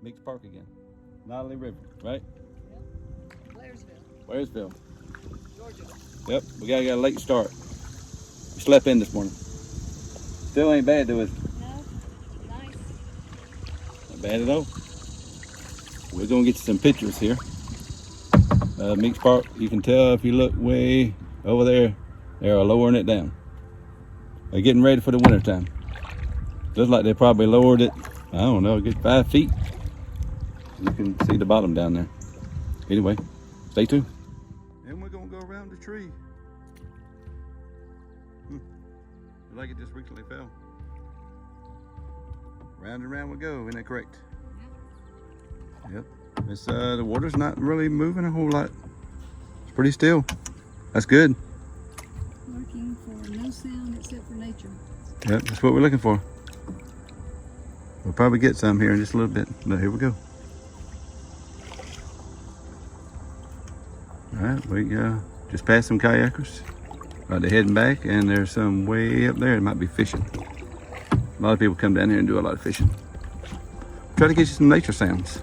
Meeks Park again. Notley River, right? Yep. Blairsville. Georgia. Yep, we got a late start. We slept in this morning. Still ain't bad though, is it? No, nice. Not bad at all. We're gonna get you some pictures here. Meeks Park, you can tell if you look way over there, they're lowering it down. They're getting ready for the winter time. Looks like they probably lowered it, I don't know, a good 5 feet. You can see the bottom down there. Anyway, stay tuned. And we're gonna go around the tree. Looks like it just recently fell. Round and round we go, isn't that correct? Yep. It's the water's not really moving a whole lot. It's pretty still. That's good. Looking for no sound except for nature. Yep, that's what we're looking for. We'll probably get some here in just a little bit. But here we go. All right, we just passed some kayakers. They're heading back, and there's some way up there. It might be fishing. A lot of people come down here and do a lot of fishing. Try to get you some nature sounds.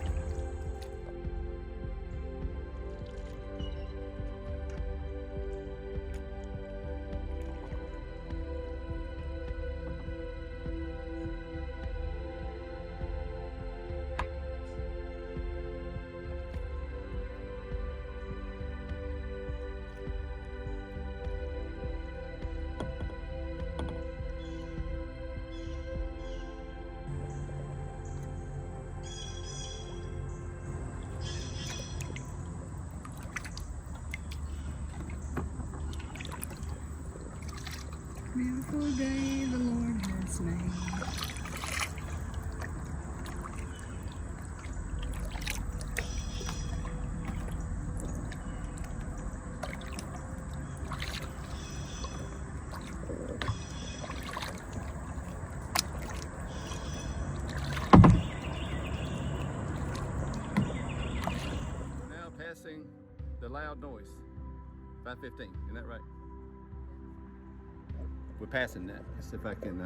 Beautiful day the Lord has made. Now passing the loud noise. 5:15, isn't that right? We're passing that. Let's see if I can,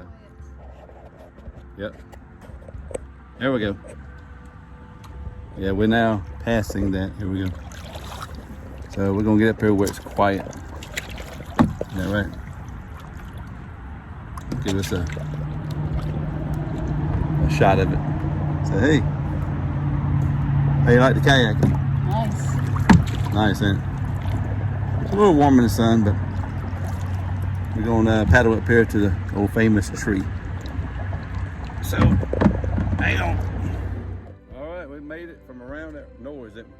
yep. There we go. Yeah, we're now passing that. Here we go. So we're gonna get up here where it's quiet. Is that right? Give us a shot of it. Say, hey, how you like the kayak? Nice. Nice, ain't it? It's a little warm in the sun, but we're gonna paddle up here to the old famous tree. So, hang on. All right, we made it from around that noise, didn't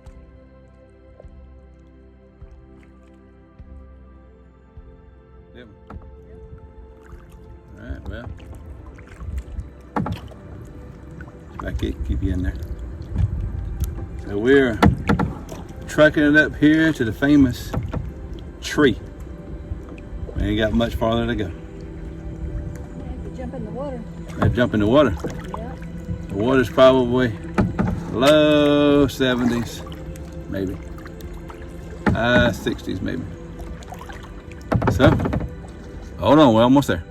we? Didn't we? All right, well, back it, keep you in there. So we're trucking it up here to the famous tree. We ain't got much farther to go. You have to jump in the water. Gotta jump in the water. Yeah. The water's probably low 70s, maybe. High 60s, maybe. So, hold on, we're almost there.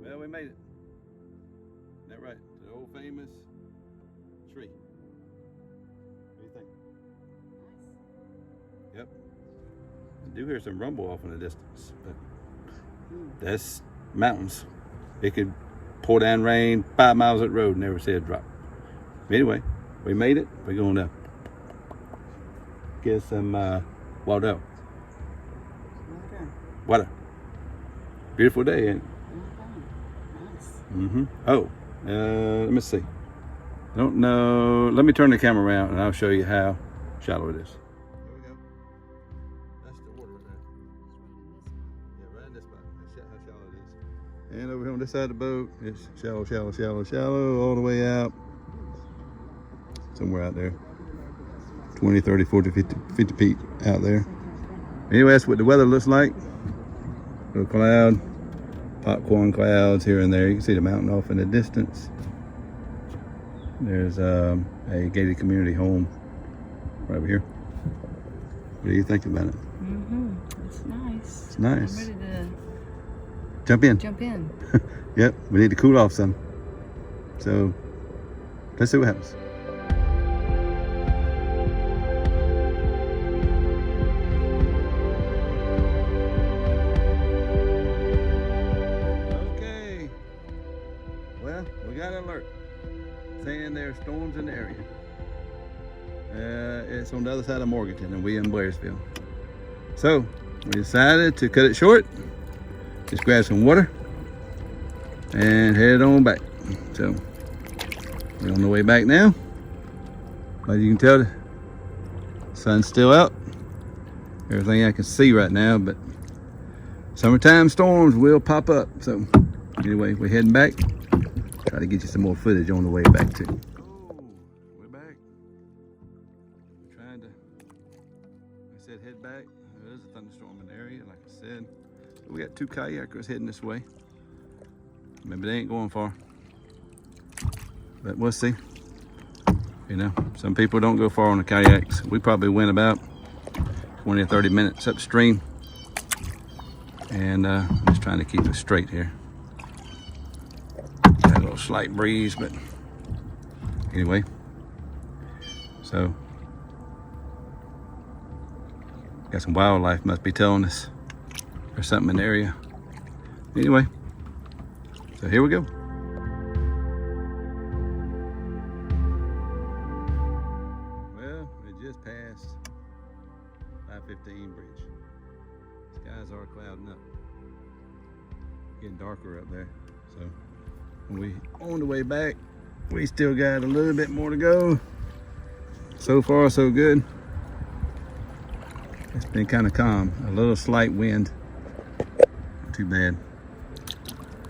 Well, we made it. Isn't that right? The old famous tree. What do you think? Yep. I do hear some rumble off in the distance, but that's mountains. It could pour down rain 5 miles up the road and never see a drop. Anyway, we made it. We're going to get some water. Water. Beautiful day, ain't it? Nice. Oh, let me see. I don't know. Let me turn the camera around and I'll show you how shallow it is. There we go. That's the water right there. Yeah, right in this spot. That's how shallow it is. And over here on this side of the boat, it's shallow, shallow, shallow, shallow, all the way out. Somewhere out there. 20, 30, 40, 50 feet out there. Anyway, that's what the weather looks like. A little cloud popcorn clouds here and there. You can see the mountain off in the distance. There's a gated community home right over here. What do you think about it? It's nice. It's nice. I'm ready to jump in. jump in. Yep, we need to cool off some. So let's see what happens. Okay. Well, we got an alert saying there are storms in the area. It's on the other side of Morganton and we in Blairsville. So we decided to cut it short. Just grab some water and head on back. So we're on the way back now. But you can tell the sun's still out. Everything I can see right now, but summertime storms will pop up. So anyway, we're heading back. Try to get you some more footage on the way back too. Oh, we're back. We're trying to, like I said, head back. There's a thunderstorm in the area, like I said. We got 2 kayakers heading this way. Maybe they ain't going far, but we'll see. You know, some people don't go far on the kayaks. We probably went about 20 or 30 minutes upstream, and just trying to keep it straight here. Got a little slight breeze, but anyway. So, got some wildlife must be telling us there's something in the area. Anyway, so here we go. Well, we just passed 515 bridge. Skies are clouding up. Getting darker up there. So when we on the way back, we still got a little bit more to go. So far, so good. It's been kind of calm. A little slight wind. Not too bad.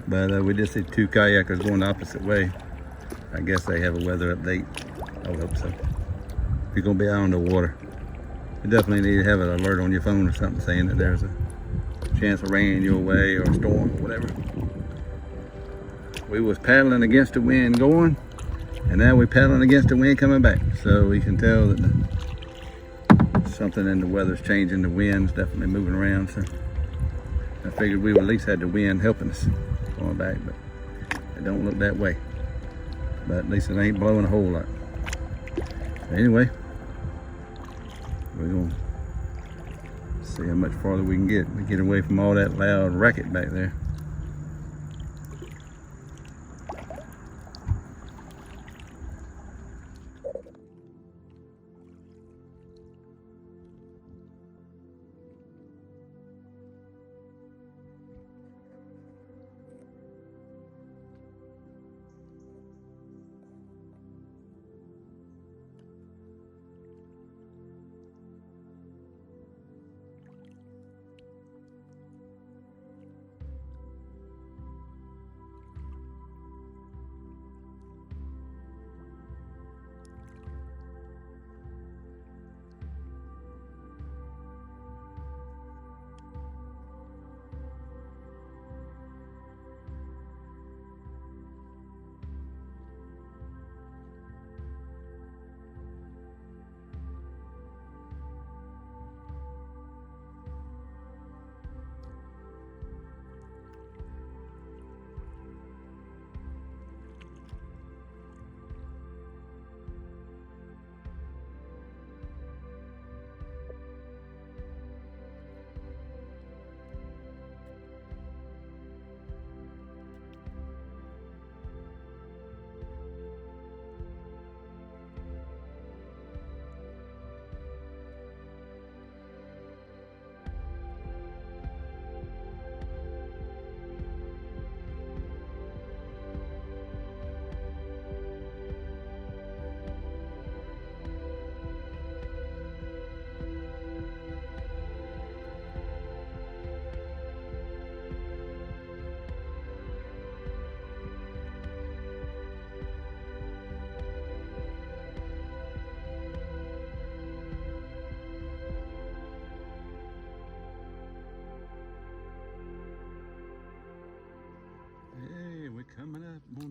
But we did see 2 kayakers going the opposite way. I guess they have a weather update. I would hope so. If you're gonna be out on the water, you definitely need to have an alert on your phone or something saying that there's a chance of rain your way or a storm or whatever. We was paddling against the wind going, and now we're paddling against the wind coming back. So we can tell that something in the weather's changing. The wind's definitely moving around. So I figured we would at least had the wind helping us going back, but it don't look that way. But at least it ain't blowing a whole lot. Anyway, we're gonna see how much farther we can get. We get away from all that loud racket back there.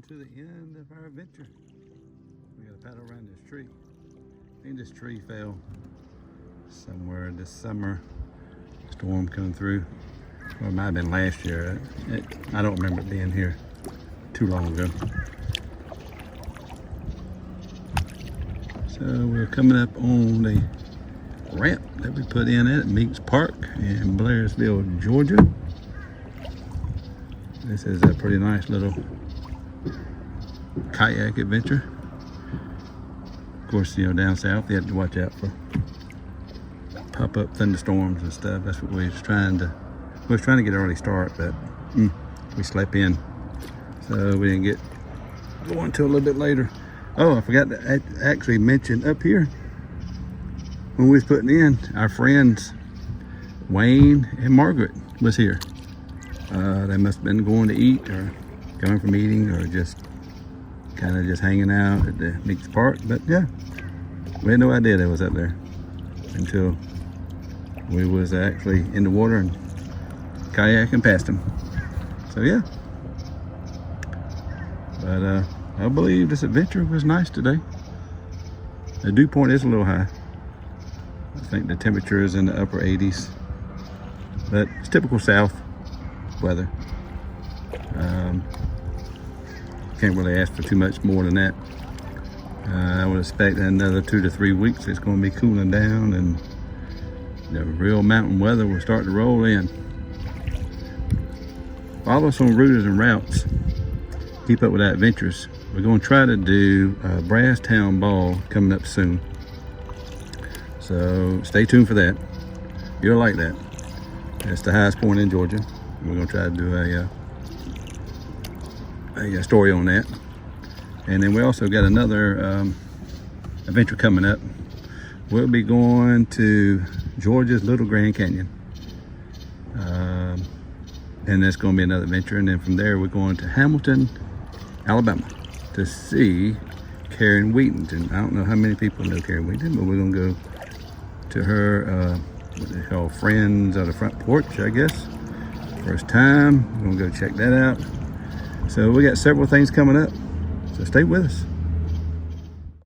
to the end of our adventure. We gotta paddle around this tree. I think this tree fell somewhere this summer. Storm coming through. Or it might have been last year. I don't remember it being here too long ago. So we're coming up on the ramp that we put in at Meeks Park in Blairsville, Georgia. This is a pretty nice little kayak adventure. Of course, you know, down south you have to watch out for pop-up thunderstorms and stuff. That's what we was trying to get an early start, but we slept in, so we didn't get going until a little bit later. Oh, I forgot to actually mention up here when we was putting in, our friends Wayne and Margaret was here. They must have been going to eat or coming from eating or just kind of just hanging out at the Meeks Park. But yeah, we had no idea they was up there until we was actually in the water and kayaking past them. So yeah, but I believe this adventure was nice today. The dew point is a little high. I think the temperature is in the upper 80s, but it's typical south weather. Can't really ask for too much more than that. I would expect another 2 to 3 weeks it's going to be cooling down and the real mountain weather will start to roll in. Follow us on routers and routes. Keep up with our adventures. We're going to try to do a Brass Town Ball coming up soon. So stay tuned for that. You'll like that. It's the highest point in Georgia. We're going to try to do a story on that. And then we also got another adventure coming up. We'll be going to Georgia's Little Grand Canyon. And that's going to be another adventure. And then from there, we're going to Hamilton, Alabama to see Karen Wheaton. I don't know how many people know Karen Wheaton, but we're going to go to her, what they call Friends of the Front Porch, I guess. First time. We're going to go check that out. So we got several things coming up. So stay with us.